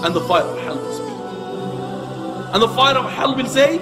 And the fire of hell will speak. And the fire of hell will say,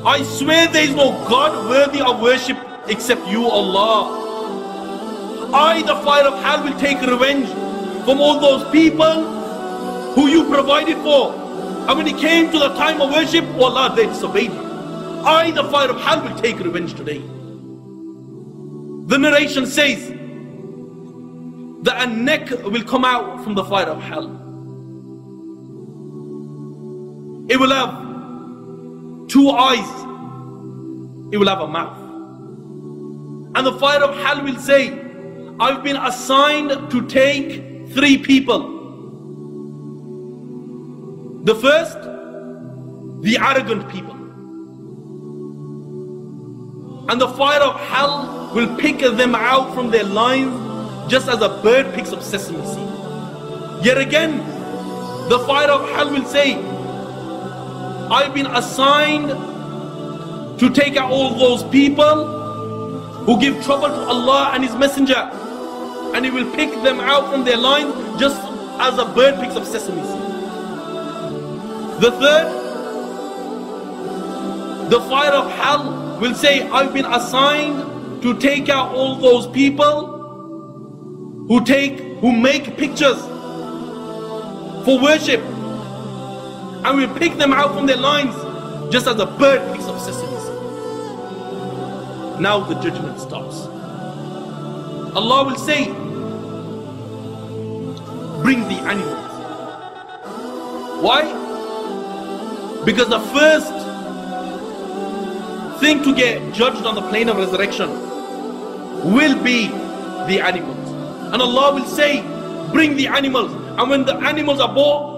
I swear there is no God worthy of worship except you, Allah. I, the fire of hell, will take revenge from all those people who you provided for. And when it came to the time of worship, oh Allah, they disobeyed you. I, the fire of hell, will take revenge today. The narration says that a neck will come out from the fire of hell. It will have 2 eyes. It will have a mouth. And the fire of hell will say, I've been assigned to take 3 people. The first, the arrogant people. And the fire of hell will pick them out from their lines just as a bird picks up sesame seed. Yet again, the fire of hell will say, I've been assigned to take out all those people who give trouble to Allah and His Messenger. And He will pick them out from their lines just as a bird picks up sesame seed. The third, the fire of hell will say, I've been assigned to take out all those people who make pictures for worship, and we'll pick them out from their lines just as a bird picks up sesame seed. Now the judgment starts. Allah will say, bring the animals. Why? Because the first thing to get judged on the plane of resurrection will be the animals. And Allah will say, bring the animals. And when the animals are brought,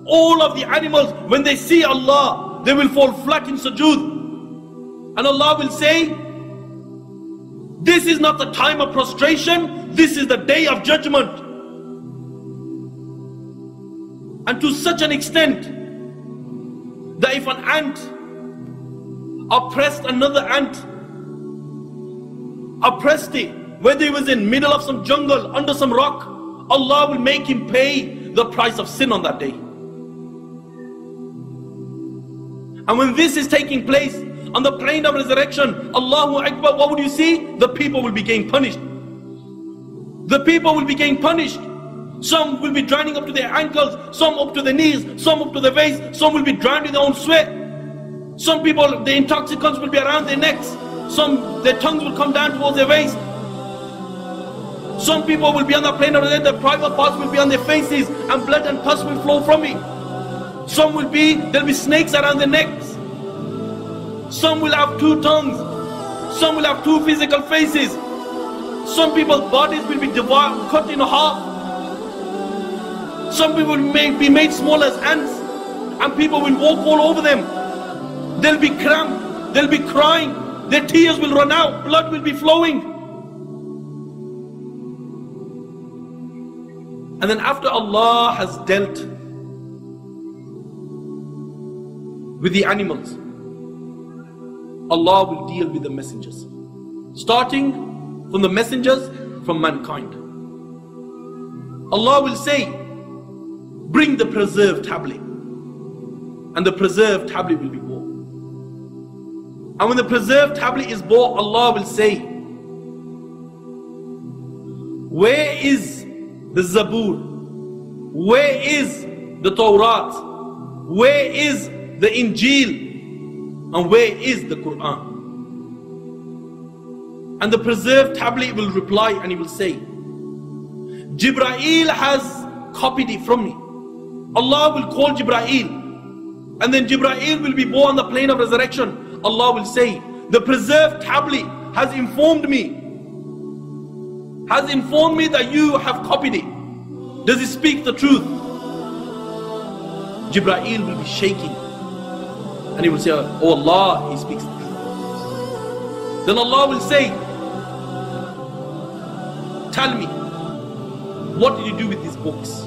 all of the animals, when they see Allah, they will fall flat in sujood. And Allah will say, this is not the time of prostration, this is the day of judgment. And to such an extent that if an ant oppressed another ant, oppressed it, whether he was in middle of some jungle, under some rock, Allah will make him pay the price of sin on that day. And when this is taking place on the plane of resurrection, Allahu Akbar, what would you see? The people will be getting punished. The people will be getting punished. Some will be drowning up to their ankles, some up to their knees, some up to their waist, some will be drowned in their own sweat. Some people, the intoxicants will be around their necks. Some, their tongues will come down towards their waist. Some people will be on the plane of resurrection, their private parts will be on their faces, and blood and pus will flow from it. Some will be, there'll be snakes around their necks. Some will have 2 tongues. Some will have 2 physical faces. Some people's bodies will be devoured, cut in half. Some people may be made small as ants, and people will walk all over them. They'll be cramped, they'll be crying, their tears will run out, blood will be flowing. And then after Allah has dealt with the animals, Allah will deal with the messengers, starting from the messengers from mankind. Allah will say, bring the preserved tablet, and the preserved tablet will be brought. And when the preserved tablet is brought, Allah will say, where is the Zabur? Where is the Tawrat? Where is the Injil? And where is the Quran? And the preserved tablet will reply and he will say, Jibreel has copied it from me. Allah will call Jibreel, and then Jibreel will be born on the plane of resurrection. Allah will say, the preserved tablet has informed me that you have copied it. Does it speak the truth? Jibreel will be shaking, and he will say, oh Allah, he speaks the truth. Then Allah will say, tell me, what did you do with these books?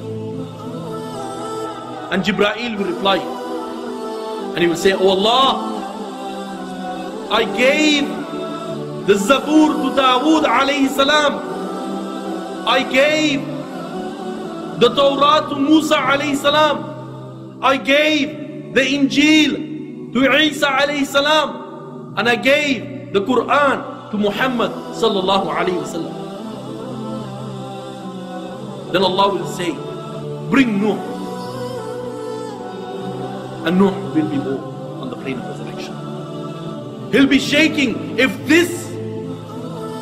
And Jibreel will reply, and he will say, oh Allah, I gave the Zabur to Dawood alayhi salam. I gave the Torah to Musa alayhi salam. I gave the Injil to Isa alayhi salam. And I gave the Quran to Muhammad sallallahu alayhi wasallam. Then Allah will say, bring Nuh. And Nuh will be born on the plane of resurrection. He'll be shaking. If this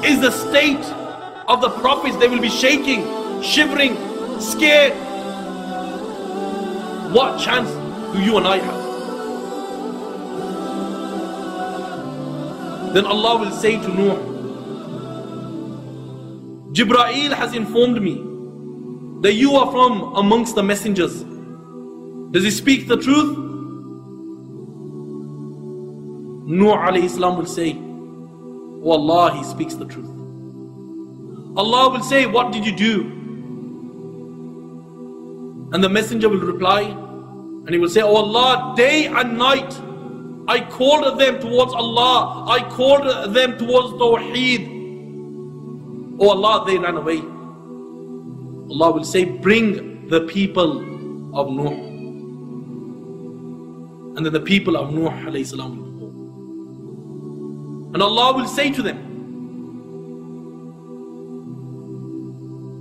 is the state of the prophets, they will be shaking, shivering, scared. What chance do you and I have? Then Allah will say to Nuh, Jibreel has informed me that you are from amongst the messengers. Does he speak the truth? Nuh alayhi salam will say, oh Allah, he speaks the truth. Allah will say, what did you do? And the messenger will reply, and he will say, oh Allah, day and night I called them towards Allah, I called them towards Tawheed. Oh Allah, they ran away. Allah will say, bring the people of Nuh. And then the people of Nuh alayhi salam will go. And Allah will say to them,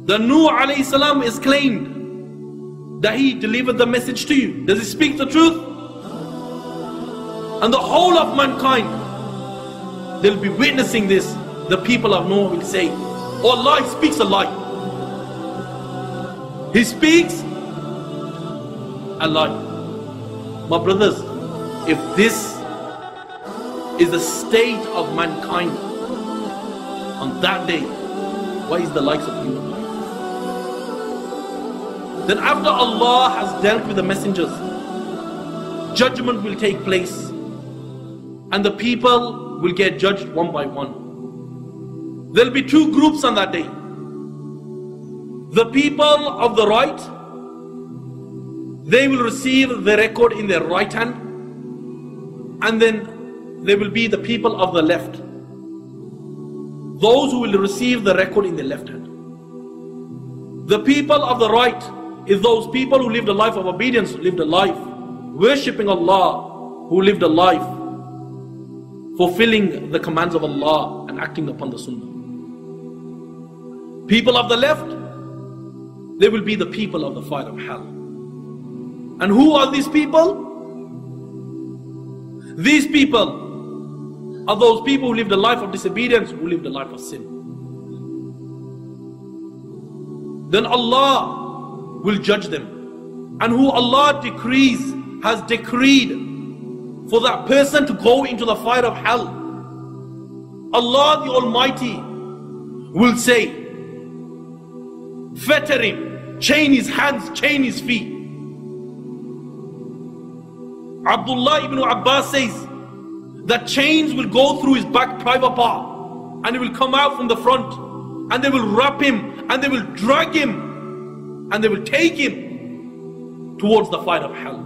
the Nuh alayhi salam is claimed that he delivered the message to you. Does he speak the truth? And the whole of mankind, they'll be witnessing this. The people of Nuh will say, oh Allah, he speaks a lie. He speaks a lie. My brothers, if this is the state of mankind on that day, what is the likes of you and I? Then after Allah has dealt with the messengers, judgment will take place, and the people will get judged one by one. There'll be two groups on that day. The people of the right, they will receive the record in their right hand, and then there will be the people of the left, those who will receive the record in their left hand. The people of the right is those people who lived a life of obedience, who lived a life worshipping Allah, who lived a life fulfilling the commands of Allah and acting upon the Sunnah. People of the left, they will be the people of the fire of hell. And who are these people? These people are those people who lived a life of disobedience, who lived a life of sin. Then Allah will judge them. And who Allah has decreed for that person to go into the fire of hell, Allah the Almighty will say, fetter him, chain his hands, chain his feet. Abdullah ibn Abbas says that chains will go through his back private part, and it will come out from the front, and they will wrap him, and they will drag him, and they will take him towards the fire of hell.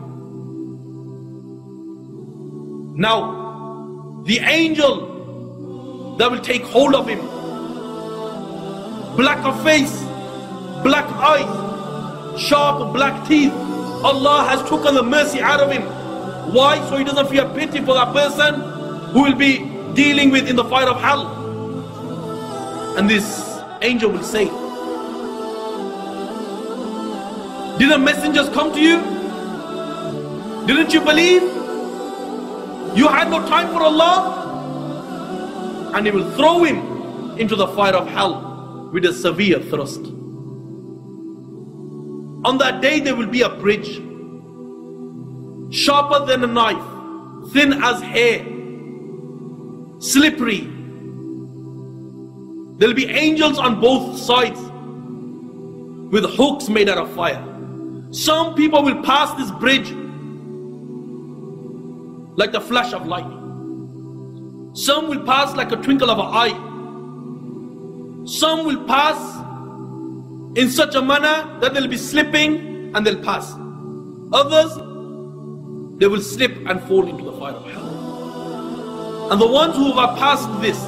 Now, the angel that will take hold of him, black of face, black eyes, sharp black teeth, Allah has taken the mercy out of him. Why? So he doesn't feel pity for that person who will be dealing with in the fire of hell. And this angel will say, didn't messengers come to you? Didn't you believe? You had no time for Allah? And he will throw him into the fire of hell with a severe thrust. On that day there will be a bridge, sharper than a knife, thin as hair, slippery. There will be angels on both sides with hooks made out of fire. Some people will pass this bridge like the flash of lightning. Some will pass like a twinkle of an eye. Some will pass in such a manner that they'll be slipping and they'll pass. Others, they will slip and fall into the fire of hell. And the ones who have passed this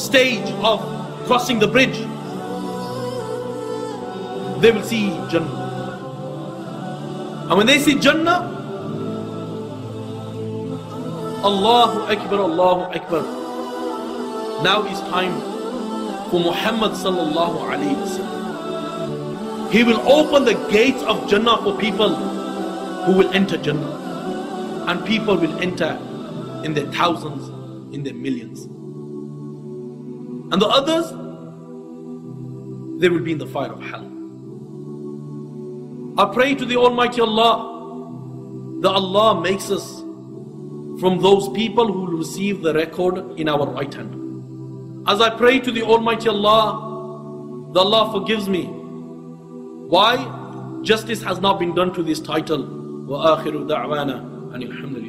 stage of crossing the bridge, they will see Jannah. And when they see Jannah, Allahu Akbar, Allahu Akbar. Now is time for Muhammad sallallahu alayhi wa sallam. He will open the gates of Jannah for people who will enter Jannah. And people will enter in their thousands, in their millions. And the others, they will be in the fire of hell. I pray to the Almighty Allah that Allah makes us from those people who will receive the record in our right hand. As I pray to the Almighty Allah that Allah forgives me. Why? Justice has not been done to this title. وَآخِرُ دَعْوَانَا أَنِ الْحَمْدُ